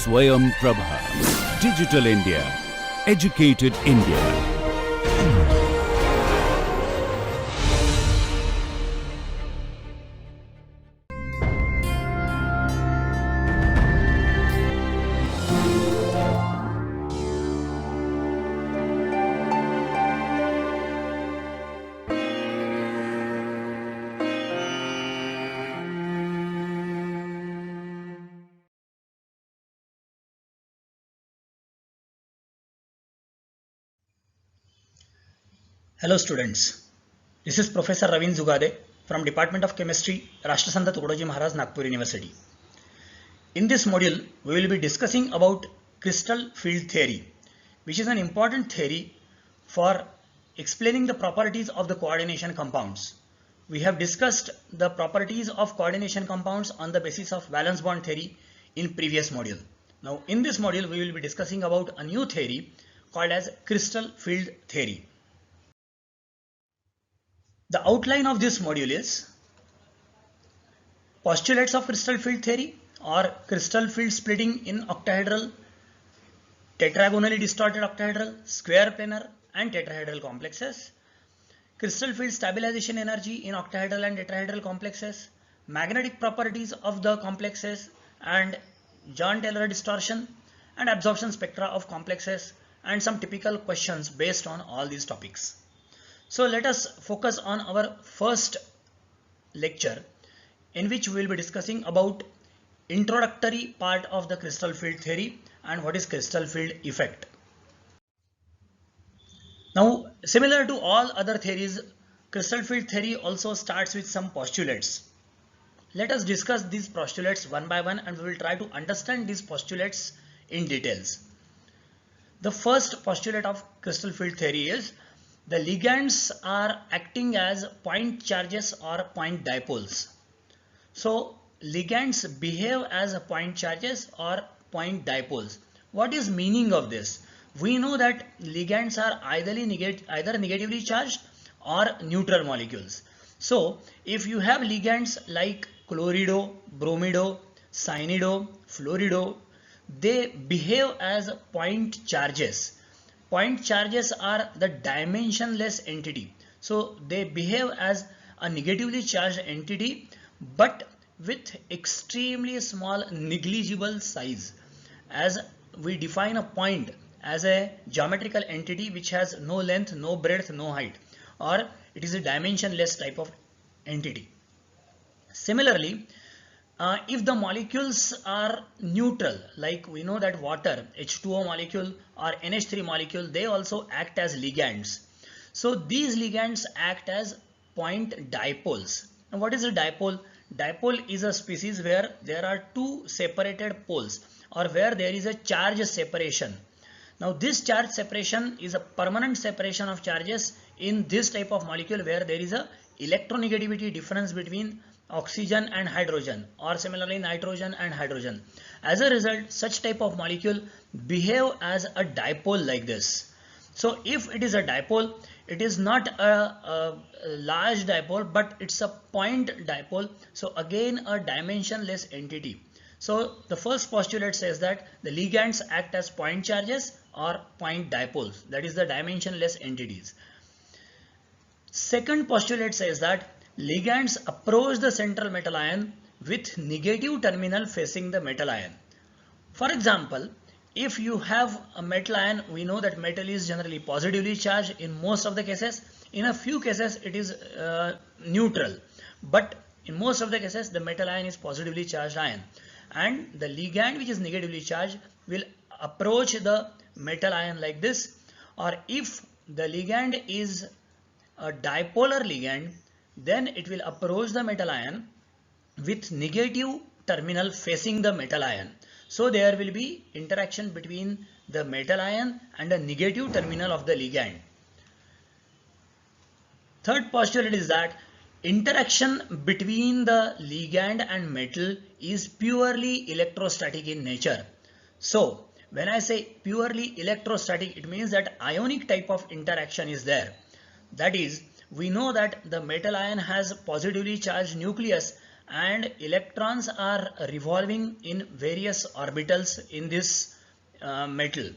Swayam Prabha. Digital India. Educated India. Hello students, this is Professor Ravin Zugade from Department of Chemistry, Rashtrasanta Tukadoji Maharaj, Nagpur University. In this module, we will be discussing about crystal field theory, which is an important theory for explaining the properties of the coordination compounds. We have discussed the properties of coordination compounds on the basis of valence bond theory in previous module. Now in this module, we will be discussing about a new theory called as crystal field theory. The outline of this module is postulates of crystal field theory or crystal field splitting in octahedral, tetragonally distorted octahedral, square planar and tetrahedral complexes, crystal field stabilization energy in octahedral and tetrahedral complexes, magnetic properties of the complexes and Jahn-Taylor distortion and absorption spectra of complexes, and some typical questions based on all these topics. So let us focus on our first lecture, in which we will be discussing about introductory part of the crystal field theory and what is crystal field effect. Now, similar to all other theories, crystal field theory also starts with some postulates. Let us discuss these postulates one by one and we will try to understand these postulates in details. The first postulate of crystal field theory is the ligands are acting as point charges or point dipoles. So ligands behave as point charges or point dipoles. What is meaning of this? We know that ligands are either negatively charged or neutral molecules. So if you have ligands like chlorido, bromido, cyanido, fluorido, they behave as point charges. Point charges are the dimensionless entity. So they behave as a negatively charged entity but with extremely small negligible size, as we define a point as a geometrical entity which has no length, no breadth, no height, or it is a dimensionless type of entity. Similarly, if the molecules are neutral, like we know that water, H2O molecule or NH3 molecule, they also act as ligands. So these ligands act as point dipoles. And what is a dipole? Dipole is a species where there are two separated poles or where there is a charge separation. Now this charge separation is a permanent separation of charges in this type of molecule where there is a electronegativity difference between oxygen and hydrogen, or similarly nitrogen and hydrogen. As a result, such type of molecule behave as a dipole like this. So if it is a dipole, it is not a large dipole but it's a point dipole, so again a dimensionless entity. So the first postulate says that the ligands act as point charges or point dipoles, that is the dimensionless entities. Second postulate says that ligands approach the central metal ion with negative terminal facing the metal ion. For example, if you have a metal ion, we know that metal is generally positively charged in most of the cases. In a few cases it is neutral, but in most of the cases the metal ion is positively charged ion, and the ligand which is negatively charged will approach the metal ion like this. Or if the ligand is a dipolar ligand, then it will approach the metal ion with negative terminal facing the metal ion. So there will be interaction between the metal ion and the negative terminal of the ligand. Third postulate is that interaction between the ligand and metal is purely electrostatic in nature. So when I say purely electrostatic, it means that ionic type of interaction is there. That is, we know that the metal ion has positively charged nucleus and electrons are revolving in various orbitals in this metal.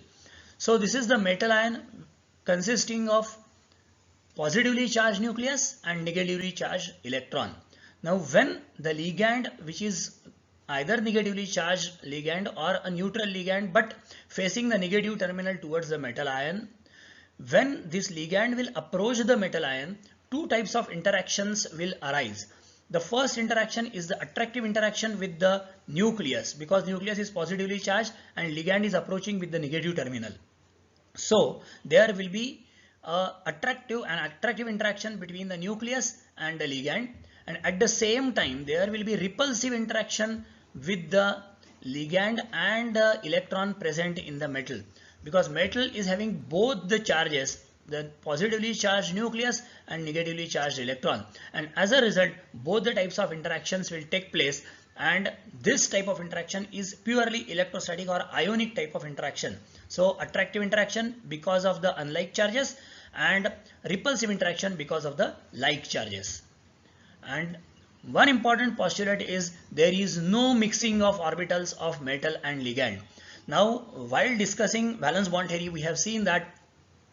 So this is the metal ion consisting of positively charged nucleus and negatively charged electron. Now when the ligand, which is either negatively charged ligand or a neutral ligand but facing the negative terminal towards the metal ion, when this ligand will approach the metal ion, two types of interactions will arise. The first interaction is the attractive interaction with the nucleus, because nucleus is positively charged and ligand is approaching with the negative terminal. So there will be an attractive interaction between the nucleus and the ligand, and at the same time there will be repulsive interaction with the ligand and the electron present in the metal, because metal is having both the charges, the positively charged nucleus and negatively charged electron, and as a result both the types of interactions will take place, and this type of interaction is purely electrostatic or ionic type of interaction. So attractive interaction because of the unlike charges and repulsive interaction because of the like charges. And one important postulate is there is no mixing of orbitals of metal and ligand. Now while discussing valence bond theory, we have seen that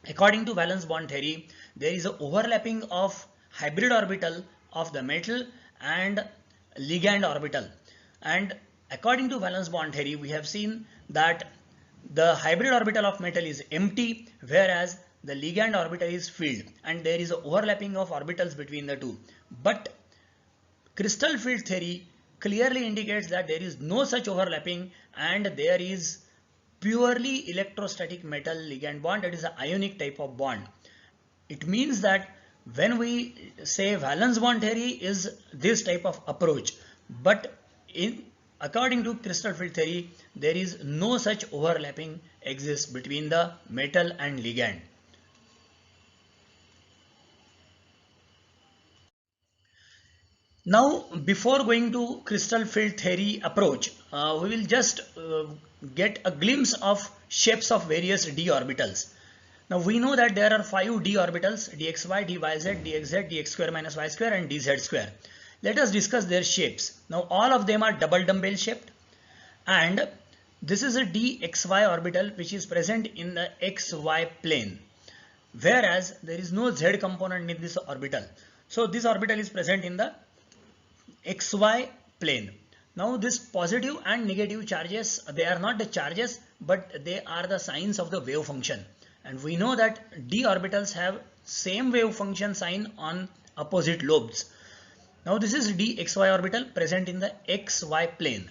according to valence bond theory there is an overlapping of hybrid orbital of the metal and ligand orbital, and according to valence bond theory we have seen that the hybrid orbital of metal is empty whereas the ligand orbital is filled, and there is an overlapping of orbitals between the two. But crystal field theory clearly indicates that there is no such overlapping and there is purely electrostatic metal ligand bond, that is an ionic type of bond. It means that when we say valence bond theory is this type of approach, but according to crystal field theory there is no such overlapping exists between the metal and ligand. Now before going to crystal field theory approach, we will just get a glimpse of shapes of various d orbitals. Now we know that there are 5 d orbitals: dxy, dyz, dxz, dx square minus y square and dz square. Let us discuss their shapes. Now all of them are double dumbbell shaped, and this is a dxy orbital which is present in the xy plane, whereas there is no z component in this orbital. So this orbital is present in the xy plane. Now this positive and negative charges, they are not the charges but they are the signs of the wave function, and we know that d orbitals have same wave function sign on opposite lobes. Now this is dxy orbital present in the xy plane.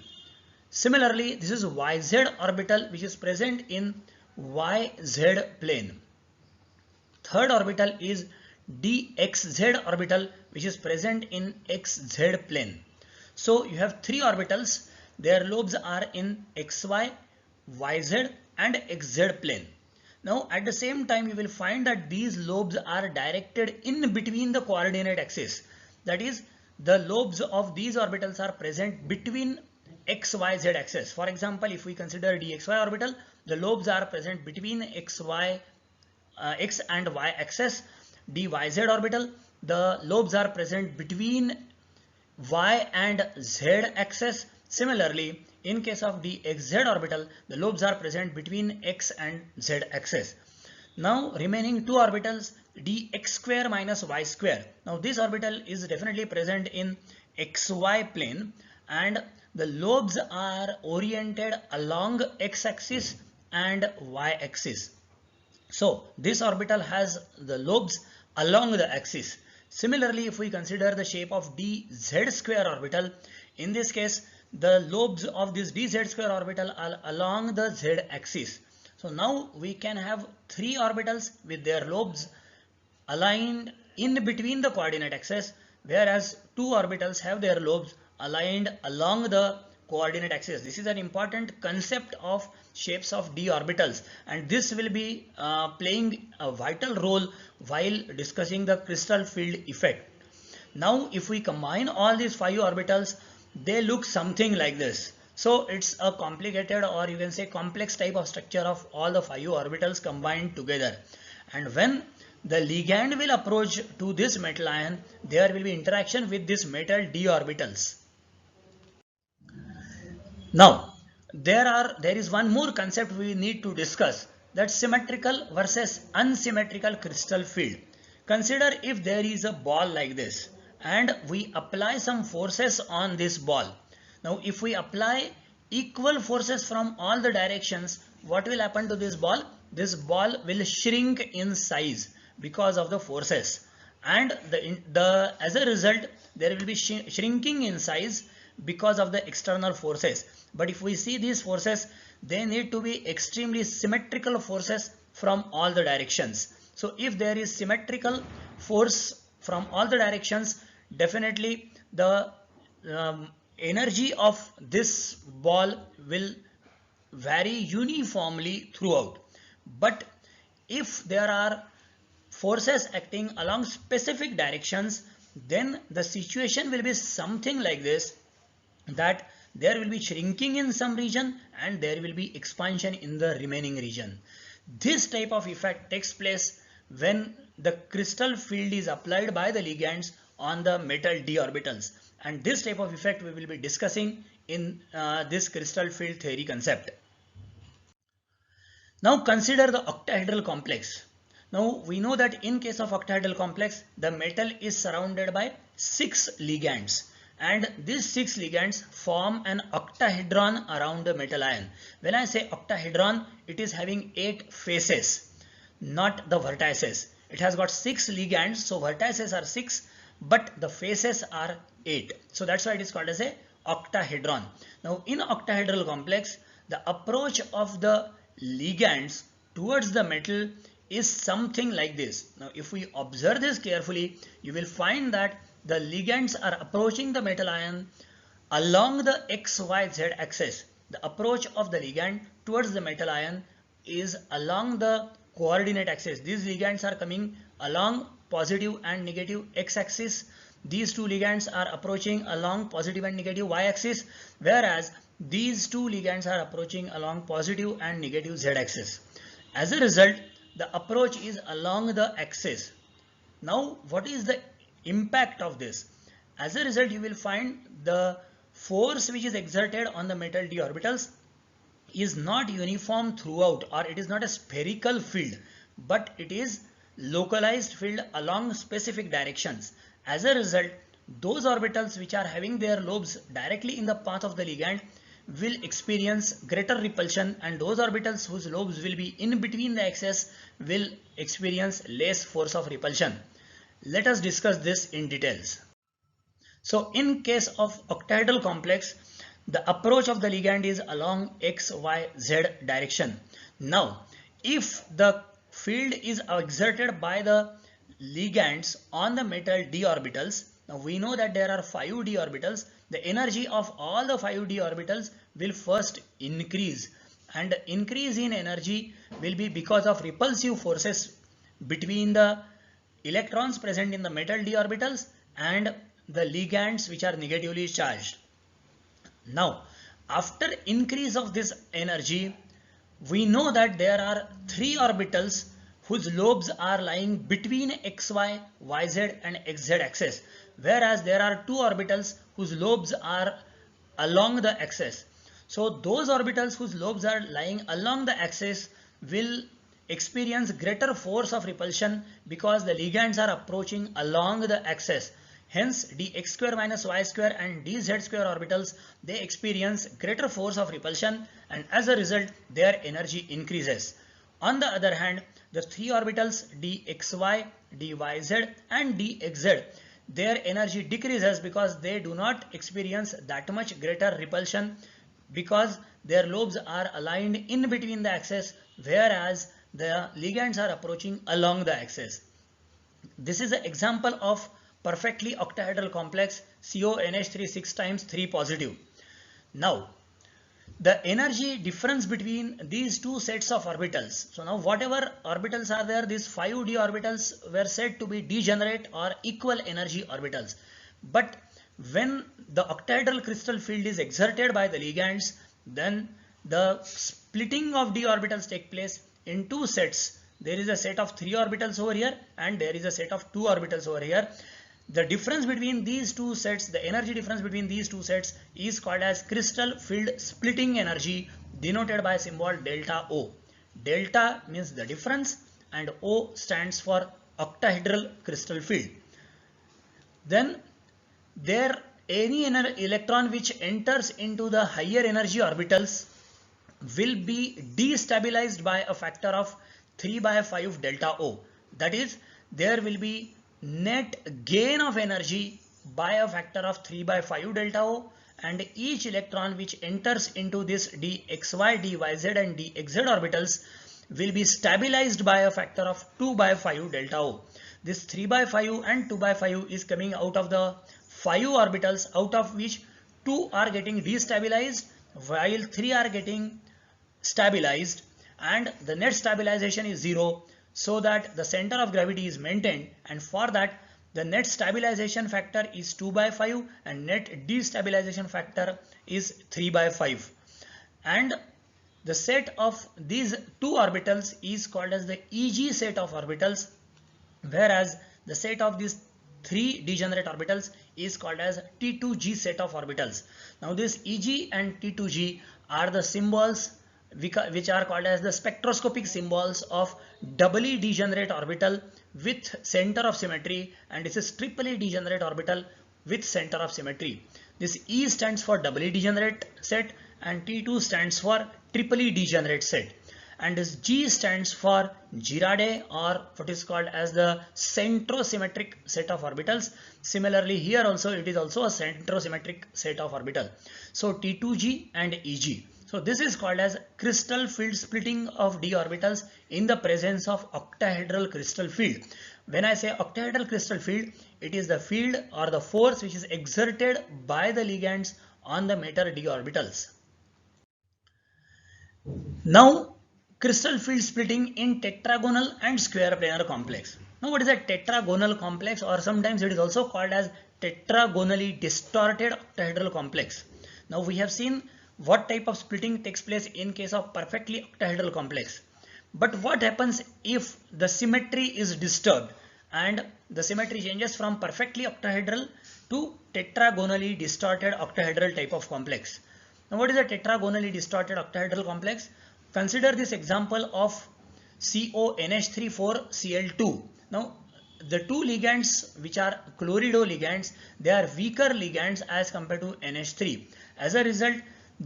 Similarly this is yz orbital which is present in yz plane. Third orbital is dxz orbital which is present in xz plane. So you have 3 orbitals, their lobes are in xy, yz and xz plane. Now at the same time you will find that these lobes are directed in between the coordinate axis, that is the lobes of these orbitals are present between x, y, z axis. For example, if we consider dxy orbital, the lobes are present between x and y axis. dyz orbital, the lobes are present between y and z axis. Similarly, in case of dxz orbital, the lobes are present between x and z axis. Now remaining 2 orbitals, dx square minus y square. Now this orbital is definitely present in xy plane and the lobes are oriented along x axis and y axis. So this orbital has the lobes along the axis. Similarly, if we consider the shape of dz square orbital, in this case the lobes of this dz square orbital are along the z axis. So now we can have 3 orbitals with their lobes aligned in between the coordinate axis, whereas 2 orbitals have their lobes aligned along the coordinate axis. This is an important concept of shapes of d orbitals, and this will be playing a vital role while discussing the crystal field effect. Now if we combine all these 5 orbitals, they look something like this. So it's a complicated, or you can say complex type of structure of all the 5 orbitals combined together, and when the ligand will approach to this metal ion, there will be interaction with this metal d orbitals. Now, there is one more concept we need to discuss, that symmetrical versus unsymmetrical crystal field. Consider if there is a ball like this and we apply some forces on this ball. Now, if we apply equal forces from all the directions, what will happen to this ball? This ball will shrink in size because of the forces, and as a result there will be shrinking in size because of the external forces. But if we see these forces, they need to be extremely symmetrical forces from all the directions. So if there is symmetrical force from all the directions, definitely the energy of this ball will vary uniformly throughout. But if there are forces acting along specific directions, then the situation will be something like this, that there will be shrinking in some region and there will be expansion in the remaining region. This type of effect takes place when the crystal field is applied by the ligands on the metal d orbitals, and this type of effect we will be discussing in this crystal field theory concept. Now consider the octahedral complex. Now we know that in case of octahedral complex, the metal is surrounded by 6 ligands, and these 6 ligands form an octahedron around the metal ion. When I say octahedron, it is having 8 faces, not the vertices. It has got 6 ligands, so vertices are 6, but the faces are 8. So that's why it is called as a octahedron. Now in octahedral complex, the approach of the ligands towards the metal is something like this. Now if we observe this carefully, you will find that the ligands are approaching the metal ion along the XYZ axis. The approach of the ligand towards the metal ion is along the coordinate axis. These ligands are coming along positive and negative x-axis. These two ligands are approaching along positive and negative y-axis, whereas these two ligands are approaching along positive and negative z-axis. As a result, the approach is along the axis. Now, what is the impact of this? As a result, you will find the force which is exerted on the metal d orbitals is not uniform throughout, or it is not a spherical field, but it is localized field along specific directions. As a result, those orbitals which are having their lobes directly in the path of the ligand will experience greater repulsion, and those orbitals whose lobes will be in between the axes will experience less force of repulsion. Let us discuss this in details. So in case of octahedral complex, the approach of the ligand is along x, y, z direction. Now, if the field is exerted by the ligands on the metal d orbitals, now we know that there are 5 d orbitals. The energy of all the 5 d orbitals will first increase, and the increase in energy will be because of repulsive forces between the electrons present in the metal d orbitals and the ligands which are negatively charged. Now, after increase of this energy, we know that there are 3 orbitals whose lobes are lying between xy, yz and xz axis, whereas there are 2 orbitals whose lobes are along the axis. So those orbitals whose lobes are lying along the axis will experience greater force of repulsion because the ligands are approaching along the axis. Hence, dx square minus y square and dz square orbitals, they experience greater force of repulsion, and as a result, their energy increases. On the other hand, the 3 orbitals dxy, dyz and dxz, their energy decreases because they do not experience that much greater repulsion because their lobes are aligned in between the axis, whereas the ligands are approaching along the axis. This is an example of perfectly octahedral complex CONH3 6 times 3 positive. Now, the energy difference between these two sets of orbitals. So now whatever orbitals are there, these 5d orbitals were said to be degenerate or equal energy orbitals. But when the octahedral crystal field is exerted by the ligands, then the splitting of d orbitals take place in 2 sets. There is a set of 3 orbitals over here and there is a set of 2 orbitals over here. The difference between these two sets, the energy difference between these two sets is called as crystal field splitting energy, denoted by symbol delta O. Delta means the difference and O stands for octahedral crystal field. Then there any electron which enters into the higher energy orbitals will be destabilized by a factor of 3 by 5 delta O. That is, there will be net gain of energy by a factor of 3 by 5 delta O, and each electron which enters into this dxy, dyz and dxz orbitals will be stabilized by a factor of 2 by 5 delta O. This 3 by 5 and 2 by 5 is coming out of the 5 orbitals, out of which 2 are getting destabilized while 3 are getting stabilized, and the net stabilization is 0, so that the center of gravity is maintained, and for that the net stabilization factor is 2 by 5 and net destabilization factor is 3 by 5. And the set of these two orbitals is called as the EG set of orbitals, whereas the set of these 3 degenerate orbitals is called as T2G set of orbitals. Now this EG and T2G are the symbols which are called as the spectroscopic symbols of doubly degenerate orbital with center of symmetry, and this is triply degenerate orbital with center of symmetry. This E stands for doubly degenerate set and T2 stands for triply degenerate set, and this G stands for Girardet, or what is called as the centrosymmetric set of orbitals. Similarly here also it is also a centrosymmetric set of orbital. So T2G and EG. So this is called as crystal field splitting of d orbitals in the presence of octahedral crystal field. When I say octahedral crystal field, it is the field or the force which is exerted by the ligands on the matter d orbitals. Now crystal field splitting in tetragonal and square planar complex. Now what is a tetragonal complex, or sometimes it is also called as tetragonally distorted octahedral complex. Now we have seen what type of splitting takes place in case of perfectly octahedral complex. But what happens if the symmetry is disturbed and the symmetry changes from perfectly octahedral to tetragonally distorted octahedral type of complex? Now what is a tetragonally distorted octahedral complex? Consider this example of CONH34Cl2. Now the two ligands which are chlorido ligands, they are weaker ligands as compared to NH3. As a result,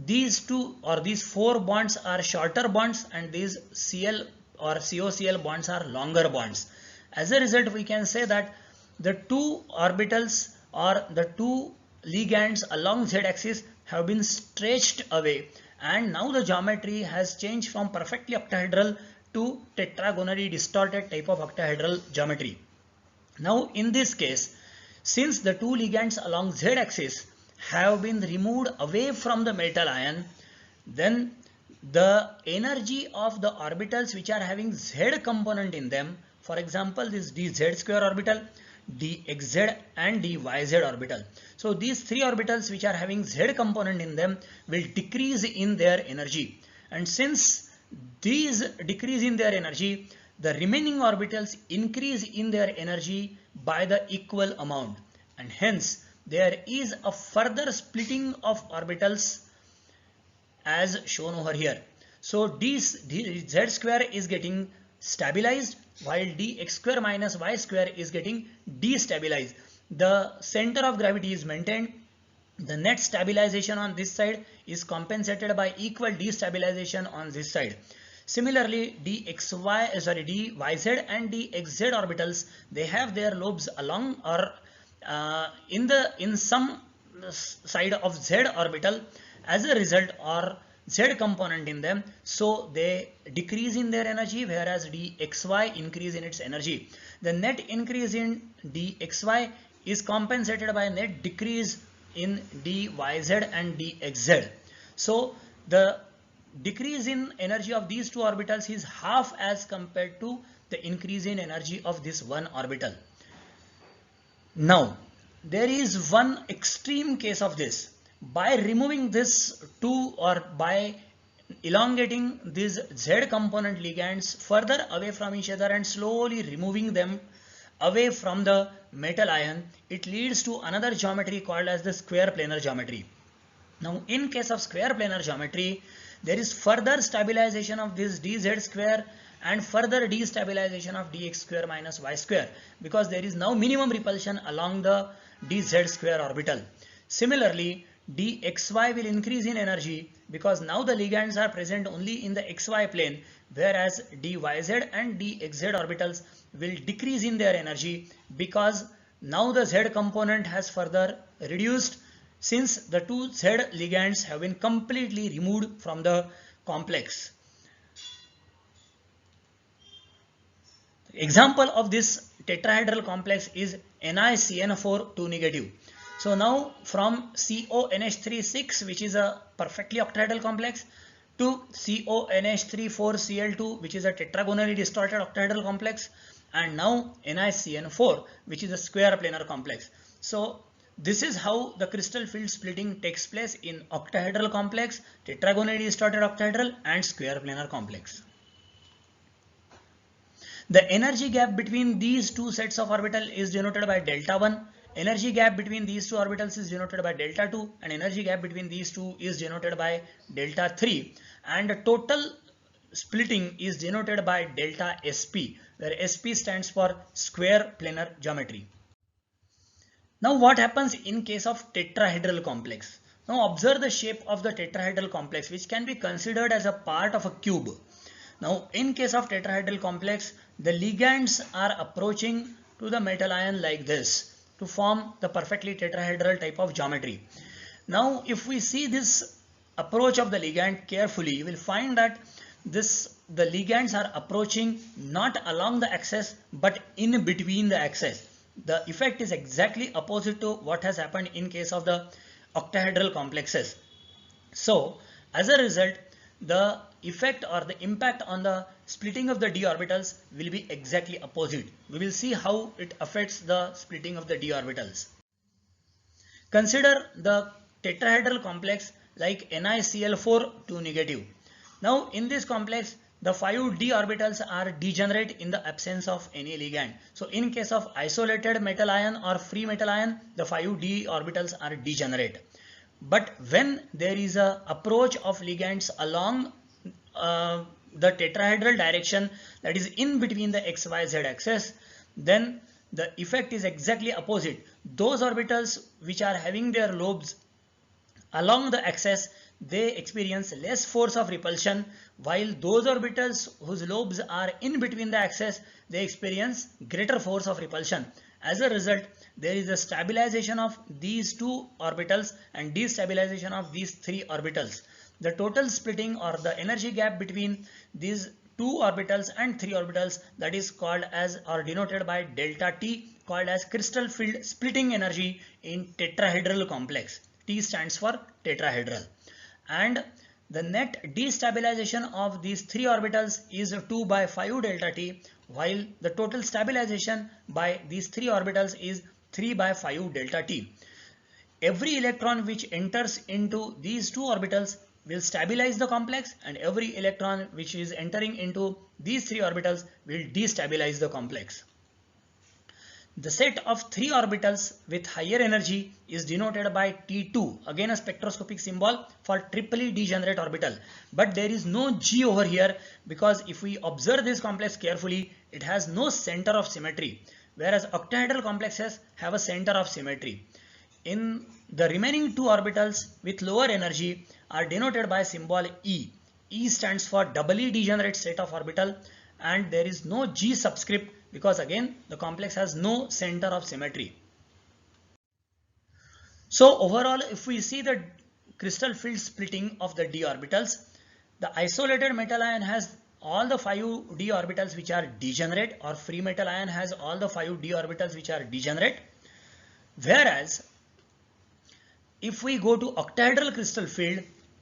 these two or these 4 bonds are shorter bonds and these Cl or COCl bonds are longer bonds. As a result, we can say that the two orbitals or the two ligands along z-axis have been stretched away, and now the geometry has changed from perfectly octahedral to tetragonally distorted type of octahedral geometry. Now in this case, since the two ligands along z-axis have been removed away from the metal ion, then the energy of the orbitals which are having z component in them, for example this dz square orbital, dxz and dyz orbital. So these 3 orbitals which are having z component in them will decrease in their energy, and since these decrease in their energy, the remaining orbitals increase in their energy by the equal amount, and hence there is a further splitting of orbitals as shown over here. So dz square is getting stabilized while dx square minus y square is getting destabilized. The center of gravity is maintained. The net stabilization on this side is compensated by equal destabilization on this side. Similarly, dyz and dxz orbitals, they have their lobes along or in some side of z orbital as a result or z component in them, so they decrease in their energy, whereas dxy increase in its energy. The net increase in dxy is compensated by net decrease in dyz and dxz. So the decrease in energy of these two orbitals is half as compared to the increase in energy of this one orbital. Now there is one extreme case of this. By removing this 2 or by elongating these z component ligands further away from each other and slowly removing them away from the metal ion, it leads to another geometry called as the square planar geometry. Now in case of square planar geometry, there is further stabilization of this dz square and further destabilization of dx square minus y square, because there is now minimum repulsion along the dz square orbital. Similarly, dxy will increase in energy because now the ligands are present only in the xy plane, whereas dyz and dxz orbitals will decrease in their energy because now the z component has further reduced, since the two Z ligands have been completely removed from the complex. Example of this tetrahedral complex is NiCN4 2 negative. So now from CONH3 which is a perfectly octahedral complex to CONH3 4Cl2 which is a tetragonally distorted octahedral complex, and now NiCN4 which is a square planar complex. So this is how the crystal field splitting takes place in octahedral complex, tetragonally distorted octahedral and square planar complex. The energy gap between these two sets of orbital is denoted by delta 1. Energy gap between these two orbitals is denoted by delta 2, and energy gap between these two is denoted by delta 3, and the total splitting is denoted by delta SP, where SP stands for square planar geometry. Now what happens in case of tetrahedral complex? Now observe the shape of the tetrahedral complex, which can be considered as a part of a cube. Now in case of tetrahedral complex, the ligands are approaching to the metal ion like this to form the perfectly tetrahedral type of geometry. Now if we see this approach of the ligand carefully, you will find that the ligands are approaching not along the axis but in between the axis. The effect is exactly opposite to what has happened in case of the octahedral complexes. So as a result, the effect or the impact on the splitting of the d orbitals will be exactly opposite. We will see how it affects the splitting of the d orbitals. Consider the tetrahedral complex like NiCl4 2 negative. Now in this complex, the 5 d orbitals are degenerate in the absence of any ligand. So in case of isolated metal ion or free metal ion, the 5 d orbitals are degenerate. But when there is a approach of ligands along the tetrahedral direction, that is in between the XYZ axis, then the effect is exactly opposite. Those orbitals which are having their lobes along the axis, they experience less force of repulsion, while those orbitals whose lobes are in between the axis, they experience greater force of repulsion. As a result, there is a stabilization of these two orbitals and destabilization of these three orbitals. The total splitting or the energy gap between these two orbitals and three orbitals, that is called as or denoted by delta T, called as crystal field splitting energy in tetrahedral complex. T stands for tetrahedral. And the net destabilization of these three orbitals is 2 by 5 delta T, while the total stabilization by these three orbitals is 3 by 5 delta T. Every electron which enters into these two orbitals will stabilize the complex, and every electron which is entering into these three orbitals will destabilize the complex. The set of three orbitals with higher energy is denoted by T2, again a spectroscopic symbol for triply degenerate orbital. But there is no G over here, because if we observe this complex carefully, it has no center of symmetry, whereas octahedral complexes have a center of symmetry. In the remaining two orbitals with lower energy are denoted by symbol E. E stands for doubly degenerate set of orbital, and there is no G subscript because again the complex has no center of symmetry. So overall, if we see the crystal field splitting of the d orbitals, the isolated metal ion has all the 5 d orbitals which are degenerate, or free metal ion has all the 5 d orbitals which are degenerate, whereas if we go to octahedral crystal field,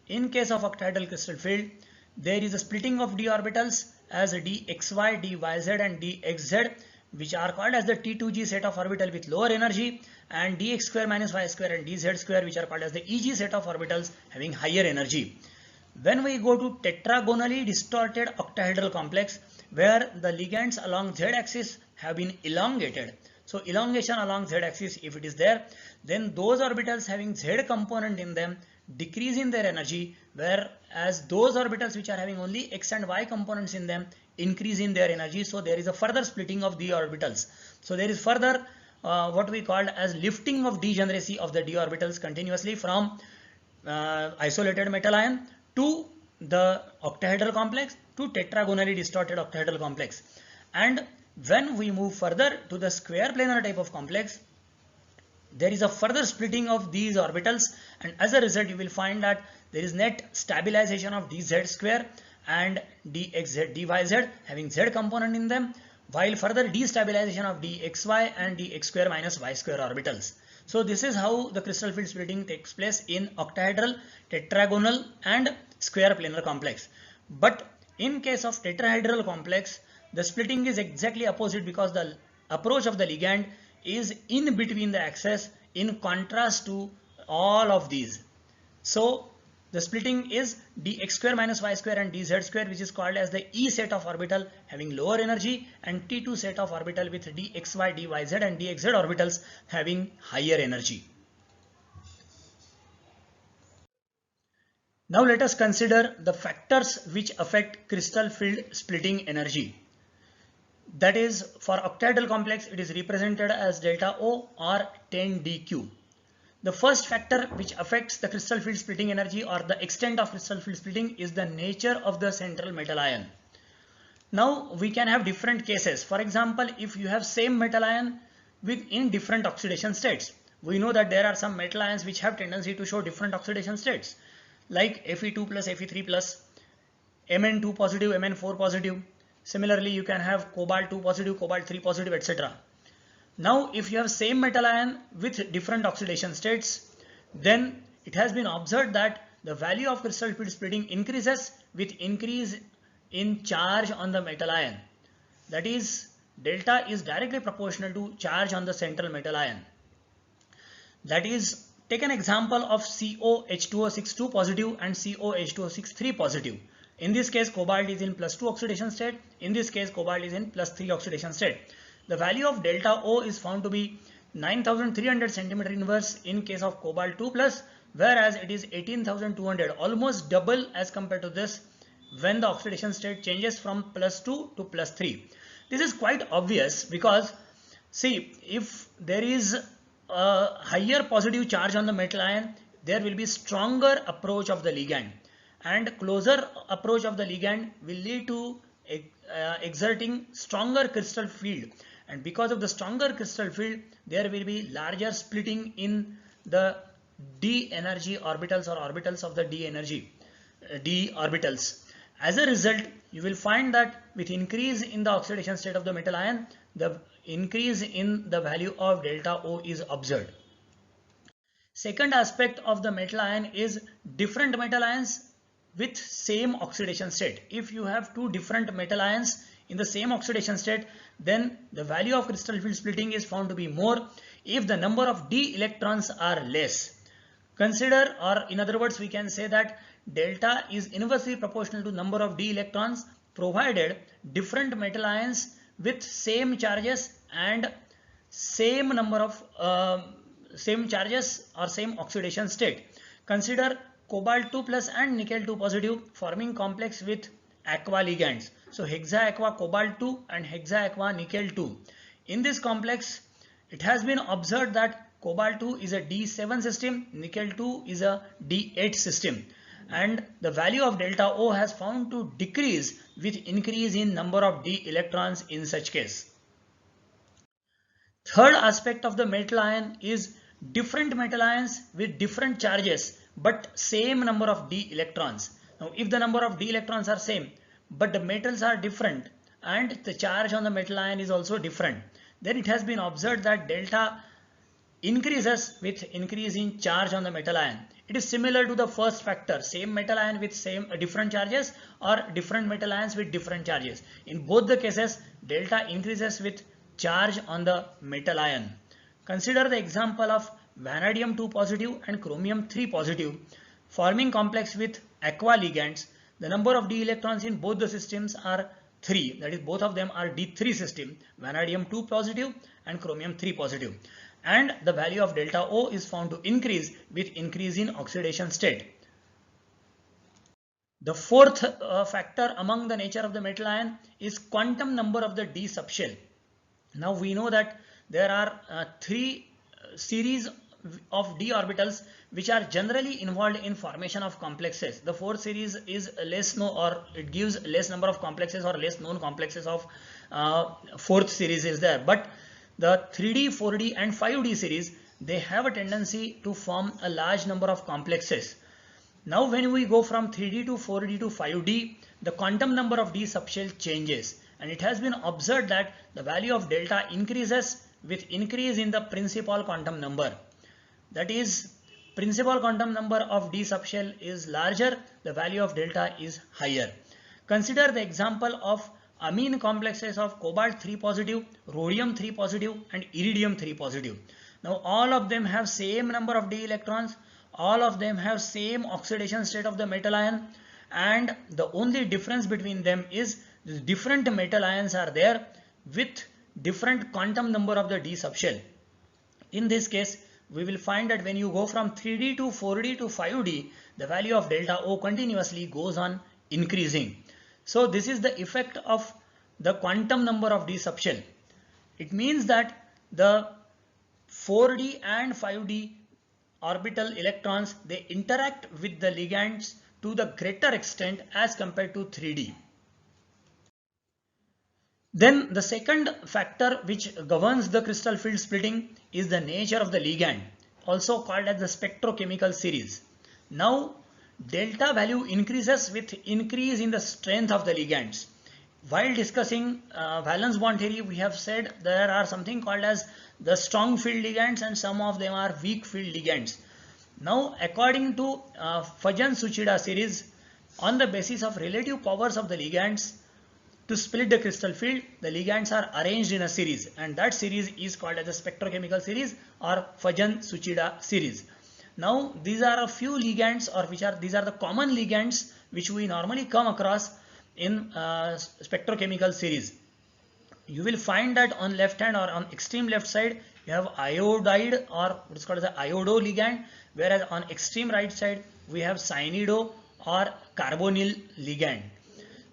in case of octahedral crystal field, there is a splitting of d orbitals as dxy, dyz and dxz, which are called as the T2g set of orbital with lower energy, and dx square minus y square and dz square, which are called as the EG set of orbitals having higher energy. When we go to tetragonally distorted octahedral complex, where the ligands along z axis have been elongated. So elongation along z-axis, if it is there, then those orbitals having z component in them decrease in their energy, whereas those orbitals which are having only x and y components in them increase in their energy. So there is a further splitting of d orbitals. So there is further what we called as lifting of degeneracy of the d orbitals continuously from isolated metal ion to the octahedral complex to tetragonally distorted octahedral complex. And when we move further to the square planar type of complex, there is a further splitting of these orbitals, and as a result you will find that there is net stabilization of dz square and dxz dyz having z component in them, while further destabilization of dxy and dx square minus y square orbitals. So this is how the crystal field splitting takes place in octahedral, tetragonal and square planar complex. But in case of tetrahedral complex, the splitting is exactly opposite, because the approach of the ligand is in between the axis in contrast to all of these. So the splitting is dx square minus y square and dz square, which is called as the E set of orbital having lower energy, and T2 set of orbital with dxy, dyz and dxz orbitals having higher energy. Now let us consider the factors which affect crystal field splitting energy. That is, for octahedral complex it is represented as delta O or 10 dq. The first factor which affects the crystal field splitting energy or the extent of crystal field splitting is the nature of the central metal ion. Now we can have different cases. For example, if you have same metal ion in different oxidation states, we know that there are some metal ions which have tendency to show different oxidation states, like Fe2 plus, Fe3 plus, Mn2 positive, Mn4 positive. Similarly, you can have cobalt 2 positive, cobalt 3 positive, etc. Now, if you have same metal ion with different oxidation states, then it has been observed that the value of crystal field splitting increases with increase in charge on the metal ion. That is, delta is directly proportional to charge on the central metal ion. That is, take an example of COH2O6 positive and COH2O6 3 positive. In this case, cobalt is in +2 oxidation state. In this case, cobalt is in +3 oxidation state. The value of delta O is found to be 9300 centimeter inverse in case of cobalt 2 plus, whereas it is 18200, almost double as compared to this when the oxidation state changes from +2 to +3. This is quite obvious because, see, if there is a higher positive charge on the metal ion, there will be stronger approach of the ligand, and closer approach of the ligand will lead to exerting stronger crystal field, and because of the stronger crystal field there will be larger splitting in the d energy orbitals or orbitals of the d energy d orbitals. As a result, you will find that with increase in the oxidation state of the metal ion, the increase in the value of delta O is observed. Second aspect of the metal ion is different metal ions with same oxidation state. If you have two different metal ions in the same oxidation state, then the value of crystal field splitting is found to be more if the number of d electrons are less. Consider, or in other words we can say that delta is inversely proportional to number of d electrons, provided different metal ions with same charges and same number of same charges or same oxidation state. Consider cobalt 2 plus and nickel 2 positive forming complex with aqua ligands. So hexa aqua cobalt 2 and hexa aqua nickel 2. In this complex, it has been observed that cobalt 2 is a D7 system, nickel 2 is a D8 system, and the value of delta O has found to decrease with increase in number of d electrons in such case. Third aspect of the metal ion is different metal ions with different charges but same number of d electrons. Now if the number of d electrons are same but the metals are different and the charge on the metal ion is also different, then it has been observed that delta increases with increase in charge on the metal ion. It is similar to the first factor, same metal ion with different charges or different metal ions with different charges. In both the cases, delta increases with charge on the metal ion. Consider the example of vanadium 2 positive and chromium 3 positive forming complex with aqua ligands. The number of d electrons in both the systems are 3, that is both of them are D3 system, vanadium 2 positive and chromium 3 positive, and the value of delta O is found to increase with increase in oxidation state. The fourth factor among the nature of the metal ion is quantum number of the d subshell. Now we know that there are three series of d orbitals which are generally involved in formation of complexes. The fourth series is less known, or it gives less number of complexes or less known complexes of fourth series is there. But the 3D, 4D and 5D series, they have a tendency to form a large number of complexes. Now when we go from 3D to 4D to 5D, the quantum number of d subshell changes, and it has been observed that the value of delta increases with increase in the principal quantum number. That is, principal quantum number of d subshell is larger, the value of delta is higher. Consider the example of amine complexes of cobalt 3 positive, rhodium 3 positive and iridium 3 positive. Now all of them have same number of d electrons, all of them have same oxidation state of the metal ion, and the only difference between them is the different metal ions are there with different quantum number of the d subshell. In this case, we will find that when you go from 3D to 4D to 5D, the value of delta O continuously goes on increasing. So this is the effect of the quantum number of d subshell. It means that the 4D and 5D orbital electrons, they interact with the ligands to the greater extent as compared to 3D. Then the second factor which governs the crystal field splitting is the nature of the ligand, also called as the spectrochemical series. Now delta value increases with increase in the strength of the ligands. While discussing valence bond theory, we have said there are something called as the strong field ligands and some of them are weak field ligands. Now according to Fajans-Tsuchida series, on the basis of relative powers of the ligands to split the crystal field, the ligands are arranged in a series, and that series is called as the spectrochemical series or Fajans-Tsuchida series. Now these are a few ligands, or these are the common ligands which we normally come across in spectrochemical series. You will find that on left hand or on extreme left side you have iodide, or what is called as the iodo ligand, whereas on extreme right side we have cyanido or carbonyl ligand.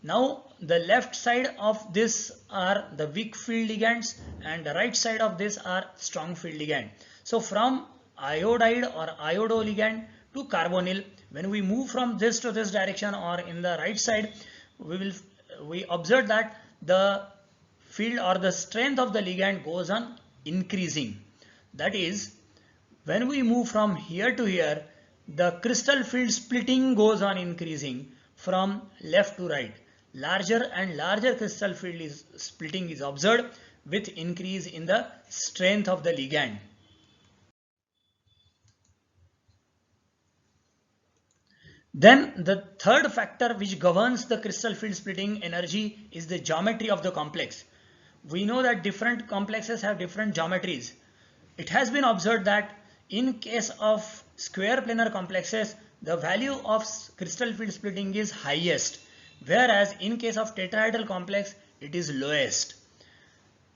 Now the left side of this are the weak field ligands and the right side of this are strong field ligand. So from iodide or iodo ligand to carbonyl, when we move from this to this direction or in the right side, we observe that the field or the strength of the ligand goes on increasing. That is, when we move from here to here, the crystal field splitting goes on increasing from left to right. Larger and larger crystal field splitting is observed with increase in the strength of the ligand. Then the third factor which governs the crystal field splitting energy is the geometry of the complex. We know that different complexes have different geometries. It has been observed that in case of square planar complexes, the value of crystal field splitting is highest, whereas in case of tetrahedral complex, it is lowest.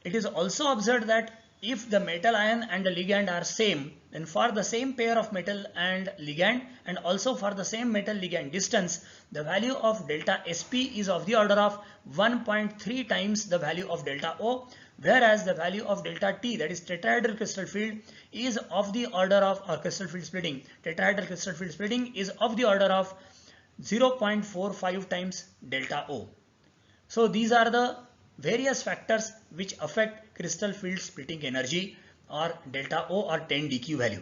It is also observed that if the metal ion and the ligand are same, then for the same pair of metal and ligand, and also for the same metal ligand distance, the value of delta Sp is of the order of 1.3 times the value of delta O, whereas the value of delta T, that is tetrahedral crystal field, is of the order of, or crystal field splitting, tetrahedral crystal field splitting is of the order of 0.45 times delta O. So these are the various factors which affect crystal field splitting energy or delta O or 10 dq value.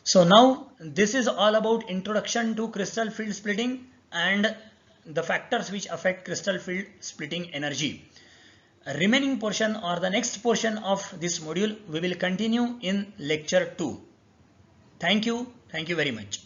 So now this is all about introduction to crystal field splitting and the factors which affect crystal field splitting energy. Remaining portion or the next portion of this module we will continue in lecture 2. Thank you very much.